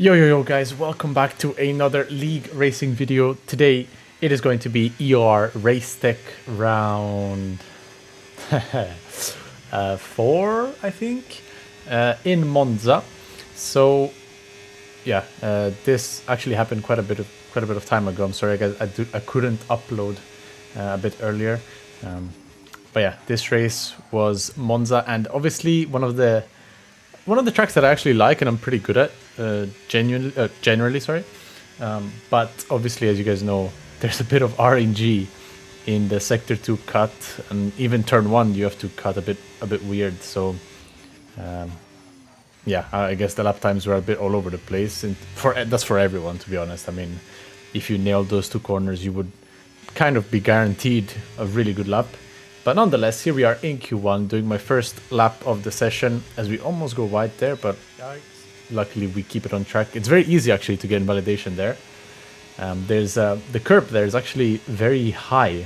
Yo guys, welcome back to another league racing video. Today it is going to be EOR RaceTech round 4, I think, in Monza. So yeah, this actually happened quite a bit of time ago. I'm sorry guys, I couldn't upload a bit earlier. But yeah, this race was Monza, and obviously one of the tracks that I actually like and I'm pretty good at, generally, sorry. But obviously, as you guys know, there's a bit of RNG in the Sector 2 cut, and even Turn 1 you have to cut a bit weird. So yeah, I guess the lap times were a bit all over the place, and that's for everyone, to be honest. I mean, if you nailed those two corners, you would kind of be guaranteed a really good lap. But nonetheless, here we are in Q1 doing my first lap of the session, as we almost go wide there, but luckily we keep it on track. It's very easy actually to get invalidation there. There's the curb there is actually very high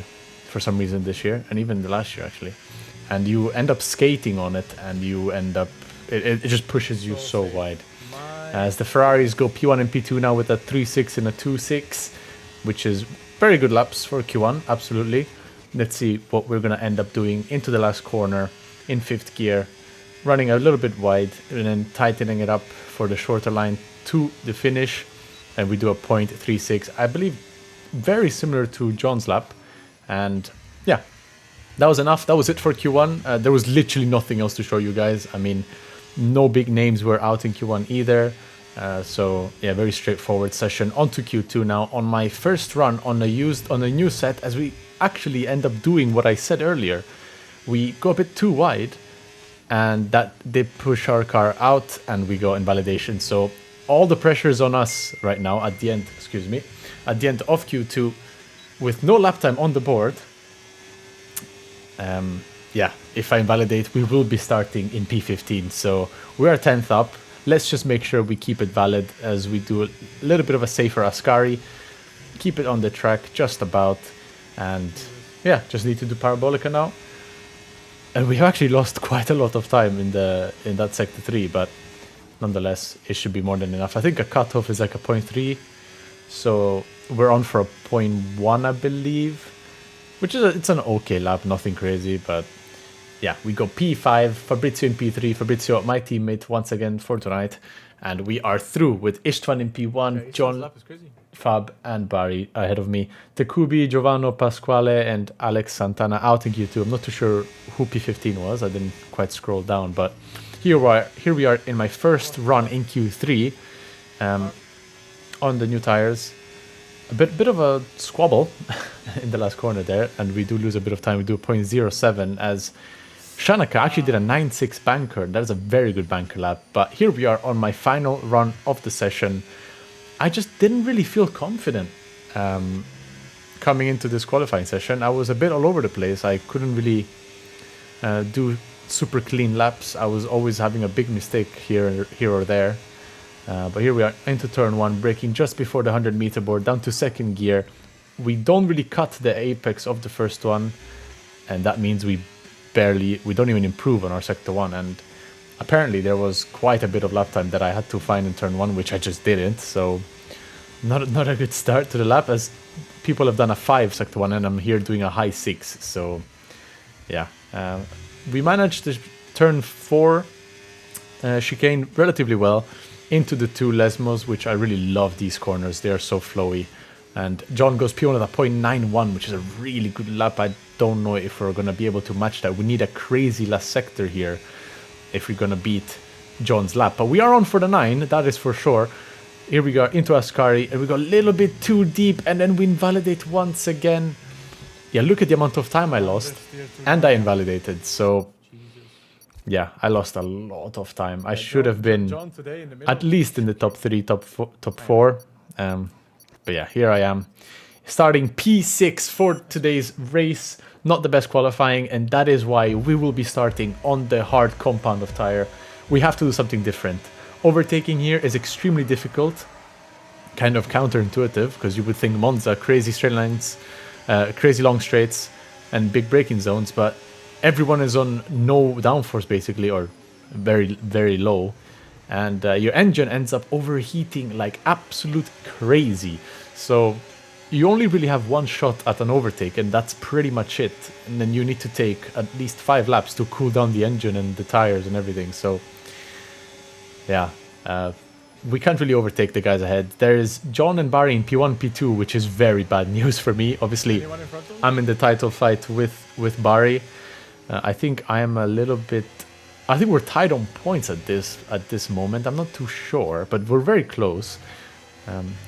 for some reason this year, and even the last year actually. And you end up skating on it, and you end up, it just pushes you so wide. As the Ferraris go P1 and P2 now with a 3.6 and a 2.6, which is very good laps for Q1, absolutely. Let's see what we're going to end up doing into the last corner in 5th gear, running a little bit wide and then tightening it up for the shorter line to the finish. And we do a 0.36, I believe very similar to John's lap. And yeah, that was enough. That was it for Q1. There was literally nothing else to show you guys. I mean, no big names were out in Q1 either. So yeah, very straightforward session. On to Q2 now. On my first run on a new set, as we actually end up doing what I said earlier. We go a bit too wide, and that they push our car out, and we go in validation. So all the pressure is on us right now at the end, at the end of Q2, with no lap time on the board. Yeah, if I invalidate, we will be starting in P15. So we are 10th up. Let's just make sure we keep it valid as we do a little bit of a safer Ascari. Keep it on the track just about. And yeah, just need to do Parabolica now. And we have actually lost quite a lot of time in that Sector 3, but nonetheless, it should be more than enough. I think a cutoff is like a 0.3, so we're on for a 0.1, I believe, which is it's an okay lap, nothing crazy, but yeah, we go P5, Fabrizio in P3, Fabrizio, my teammate once again for tonight, and we are through with Istvan in P1, okay, John, Fab and Barry ahead of me, Takubi, Giovanni, Pasquale and Alex Santana out in Q2. I'm not too sure who P15 was, I didn't quite scroll down, but here we are in my first run in Q3 on the new tires. A bit of a squabble in the last corner there, and we do lose a bit of time. We do a 0.07 as Shanaka actually did a 9.6 banker. That is a very good banker lap. But here we are on my final run of the session. I just didn't really feel confident coming into this qualifying session. I was a bit all over the place. I couldn't really do super clean laps. I was always having a big mistake here or there. But here we are into turn 1, braking just before the 100-meter board, down to 2nd gear. We don't really cut the apex of the first one, and that means we don't even improve on our Sector 1. And apparently there was quite a bit of lap time that I had to find in turn 1, which I just didn't. So not a good start to the lap, as people have done a 5 Sector 1 and I'm here doing a high 6. So yeah, we managed to turn 4 chicane relatively well into the 2 Lesmos, which I really love these corners. They are so flowy. And John goes P1 at a 0.91, which is a really good lap. I don't know if we're going to be able to match that. We need a crazy last sector here if we're going to beat John's lap. But we are on for the 9, that is for sure. Here we go into Ascari, and we go a little bit too deep, and then we invalidate once again. Yeah, look at the amount of time I lost, and I invalidated. So yeah, I lost a lot of time. I should have been at least in the top 3, top 4. But yeah, here I am, starting P6 for today's race. Not the best qualifying, and that is why we will be starting on the hard compound of tire. We have to do something different. Overtaking here is extremely difficult, kind of counterintuitive, because you would think Monza, crazy straight lines, crazy long straights, and big braking zones, but everyone is on no downforce basically, or very, very low. and your engine ends up overheating like absolute crazy. So you only really have one shot at an overtake, and that's pretty much it. And then you need to take at least 5 laps to cool down the engine and the tires and everything. So yeah, we can't really overtake the guys ahead. There's John and Barry in P1, P2, which is very bad news for me. Obviously, I'm in the title fight with Barry. I think I am a little bit... I think we're tied on points at this moment. I'm not too sure, but we're very close.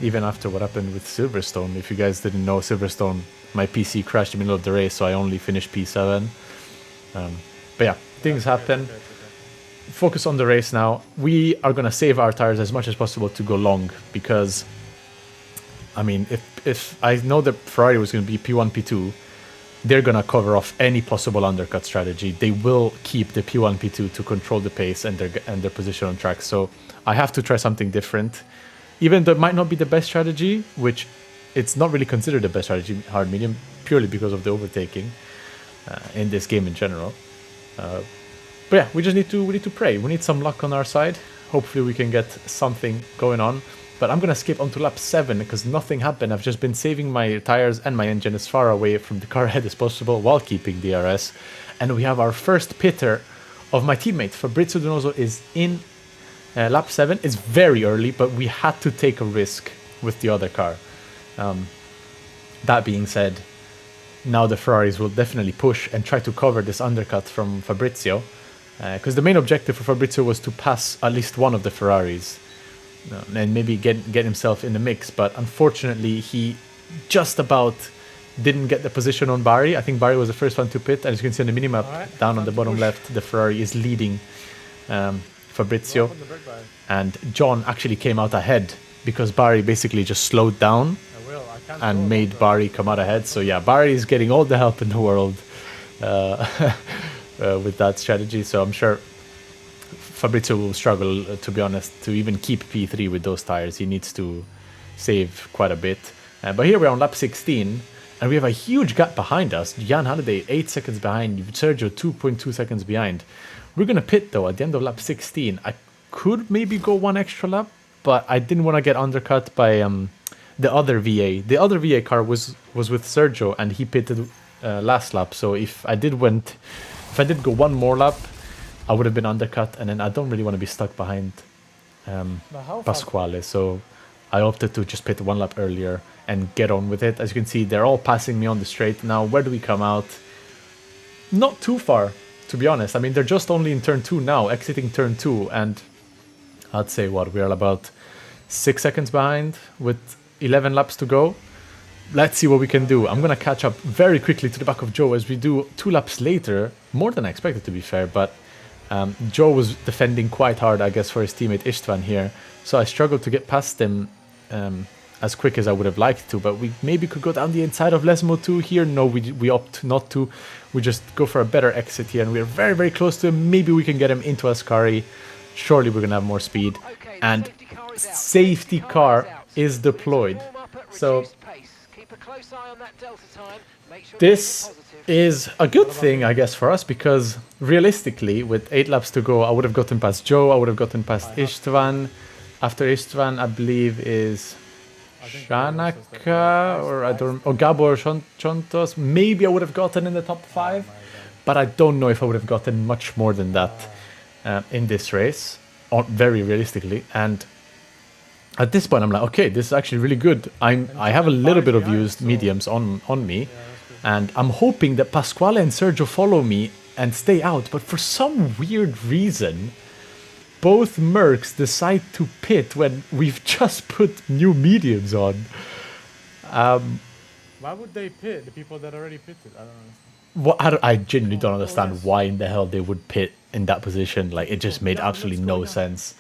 Even after what happened with Silverstone. If you guys didn't know, Silverstone, my PC crashed in the middle of the race, so I only finished P7. But yeah, things happen. Focus on the race now. We are going to save our tires as much as possible to go long, because, I mean, if I know that Ferrari was going to be P1, P2, they're going to cover off any possible undercut strategy. They will keep the P1, P2 to control the pace and their position on track. So I have to try something different. Even though it might not be the best strategy, which it's not really considered the best strategy, hard medium, purely because of the overtaking in this game in general. But yeah, we need to pray. We need some luck on our side. Hopefully we can get something going on. But I'm going to skip onto lap 7 because nothing happened. I've just been saving my tires and my engine as far away from the car ahead as possible while keeping DRS. And we have our first pitter of my teammate. Fabrizio Donoso is in lap 7. It's very early, but we had to take a risk with the other car. That being said, now the Ferraris will definitely push and try to cover this undercut from Fabrizio. Because the main objective for Fabrizio was to pass at least one of the Ferraris. And maybe get himself in the mix, but unfortunately he just about didn't get the position on Barry. I think Barry was the first one to pit. As you can see on the minimap down on the bottom left, the Ferrari is leading Fabrizio, and John actually came out ahead because Barry basically just slowed down and made Barry come out ahead. So yeah, Barry is getting all the help in the world with that strategy, so I'm sure Fabrizio will struggle, to be honest, to even keep P3 with those tires. He needs to save quite a bit. But here we are on lap 16, and we have a huge gap behind us. Jan Halliday, 8 seconds behind. Sergio, 2.2 seconds behind. We're going to pit, though, at the end of lap 16. I could maybe go one extra lap, but I didn't want to get undercut by the other VA. The other VA car was with Sergio, and he pitted last lap. So if I did go one more lap, I would have been undercut, and then I don't really want to be stuck behind Pasquale, so I opted to just pit one lap earlier and get on with it. As you can see, they're all passing me on the straight. Now, where do we come out? Not too far, to be honest. I mean, they're just only in turn 2 now, exiting turn 2, and I'd say, we're about 6 seconds behind with 11 laps to go. Let's see what we can do. I'm going to catch up very quickly to the back of Joe as we do 2 laps later, more than I expected, to be fair, but Joe was defending quite hard, I guess, for his teammate Istvan here, so I struggled to get past him as quick as I would have liked to, but we maybe could go down the inside of Lesmo 2 here. No, we opt not to. We just go for a better exit here, and we're very, very close to him. Maybe we can get him into Ascari. Surely we're going to have more speed. And safety car is deployed. So this is a good thing, I guess, for us, because realistically, with 8 laps to go, I would have gotten past Joe, I would have gotten past Istvan. After Istvan, I believe, is Shanaka or Gabor Chontos. Maybe I would have gotten in the top 5, but I don't know if I would have gotten much more than that in this race, very realistically. And at this point, I'm like, okay, this is actually really good. I have a little bit of used mediums on me. And I'm hoping that Pasquale and Sergio follow me and stay out. But for some weird reason, both Mercs decide to pit when we've just put new mediums on. Why would they pit? The people that already pitted? I don't understand. I genuinely don't understand why in the hell they would pit in that position. Like, it just made absolutely no sense.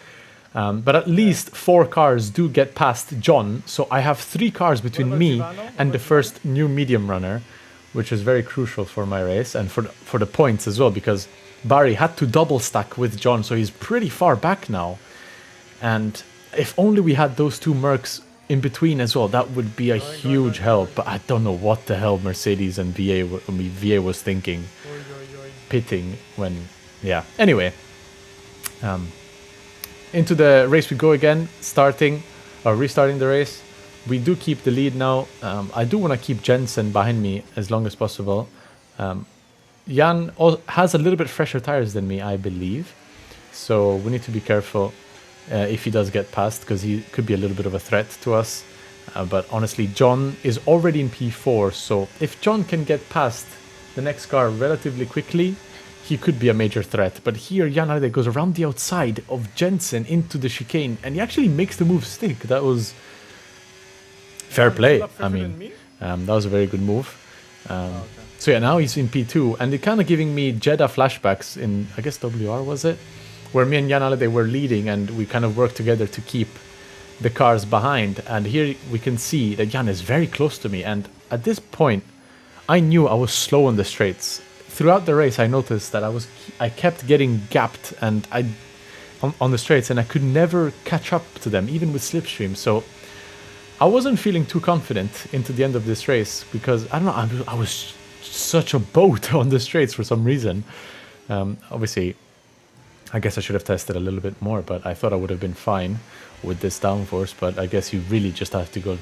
But at least 4 cars do get past John. So I have 3 cars between me and the first new medium runner, which is very crucial for my race and for the points as well, because Barry had to double stack with John, so he's pretty far back now. And if only we had those 2 Mercs in between as well, that would be a huge help. But I don't know what the hell Mercedes and VA was thinking, pitting when, yeah. Anyway, into the race we go again, restarting the race. We do keep the lead now. I do want to keep Jensen behind me as long as possible. Jan has a little bit fresher tires than me, I believe. So we need to be careful if he does get past, because he could be a little bit of a threat to us. But honestly, John is already in P4, so if John can get past the next car relatively quickly, he could be a major threat. But here, Jan Arde goes around the outside of Jensen into the chicane, and he actually makes the move stick. That was fair play. I mean, that was a very good move. So yeah, now he's in P2, and they're kind of giving me Jeddah flashbacks in, I guess, WR was it? Where me and Jan Arde were leading, and we kind of worked together to keep the cars behind. And here we can see that Jan is very close to me, and at this point I knew I was slow on the straights. Throughout the race I noticed that I kept getting gapped and on the straights, and I could never catch up to them even with slipstream. So I wasn't feeling too confident into the end of this race, because I don't know, I was such a boat on the straights for some reason. Obviously I guess I should have tested a little bit more, but I thought I would have been fine with this downforce. But I guess you really just have to go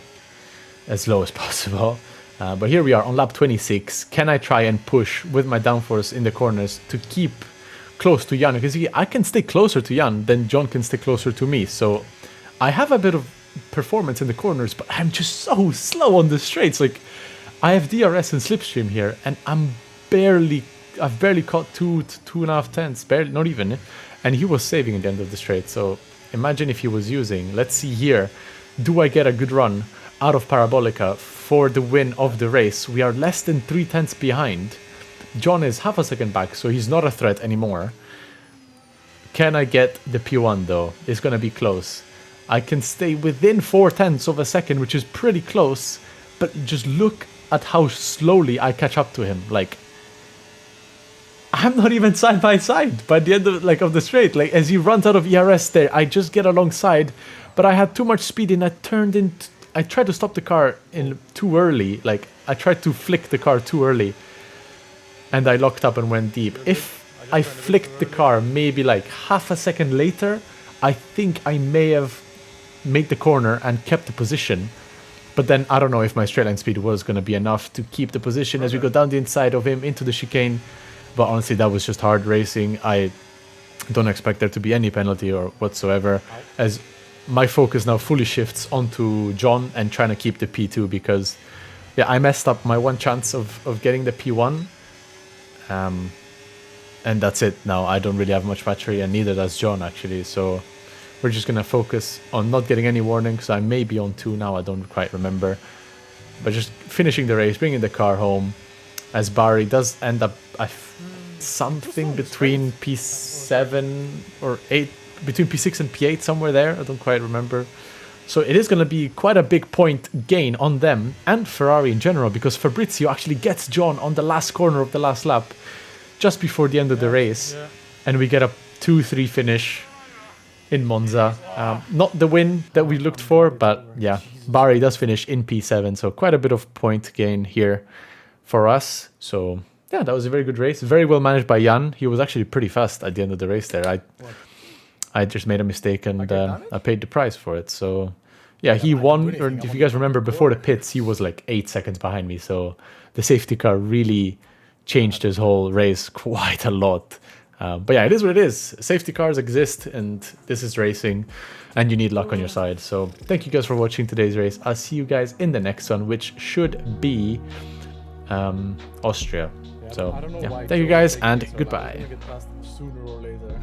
as low as possible. But here we are on lap 26. Can I try and push with my downforce in the corners to keep close to Jan? Because I can stay closer to Jan, then John can stay closer to me. So I have a bit of performance in the corners, but I'm just so slow on the straights. Like, I have DRS and slipstream here, and I've barely caught 2.5 tenths, barely, not even. And he was saving at the end of the straight. So imagine if he was using, let's see here, do I get a good run out of Parabolica for the win of the race? We are less than 3 tenths behind. John is half a second back, so he's not a threat anymore. Can I get the P1 though? It's gonna be close. I can stay within 4 tenths of a second, which is pretty close, but just look at how slowly I catch up to him. Like, I'm not even side by side by the end of the straight. Like, as he runs out of ERS there, I just get alongside, but I had too much speed and I tried to stop the car in too early. Like, I tried to flick the car too early, and I locked up and went deep. If I flicked the car maybe like half a second later, I think I may have made the corner and kept the position. But then I don't know if my straight line speed was going to be enough to keep the position as we go down the inside of him into the chicane. But honestly, that was just hard racing. I don't expect there to be any penalty or whatsoever, as my focus now fully shifts onto John and trying to keep the P2, because yeah, I messed up my one chance of getting the P1. And that's it now. I don't really have much battery, and neither does John actually. So we're just going to focus on not getting any warnings. I may be on 2 now, I don't quite remember. But just finishing the race, bringing the car home, as Barry does end up something between P7 or 8, between P6 and P8, somewhere there. I don't quite remember. So it is going to be quite a big point gain on them and Ferrari in general, because Fabrizio actually gets John on the last corner of the last lap just before the end of the race. And we get a 2-3 finish in Monza. Not the win that we looked for, but yeah, Barry does finish in P7. So quite a bit of point gain here for us. So yeah, that was a very good race. Very well managed by Jan. He was actually pretty fast at the end of the race there. I just made a mistake, and I paid the price for it. So yeah, he won. Or if you guys remember, before the pits, he was like 8 seconds behind me. So the safety car really changed his whole race quite a lot. But yeah, it is what it is. Safety cars exist, and this is racing, and you need luck on your side. So thank you guys for watching today's race. I'll see you guys in the next one, which should be Austria. So yeah, thank you guys, and goodbye. Sooner or later.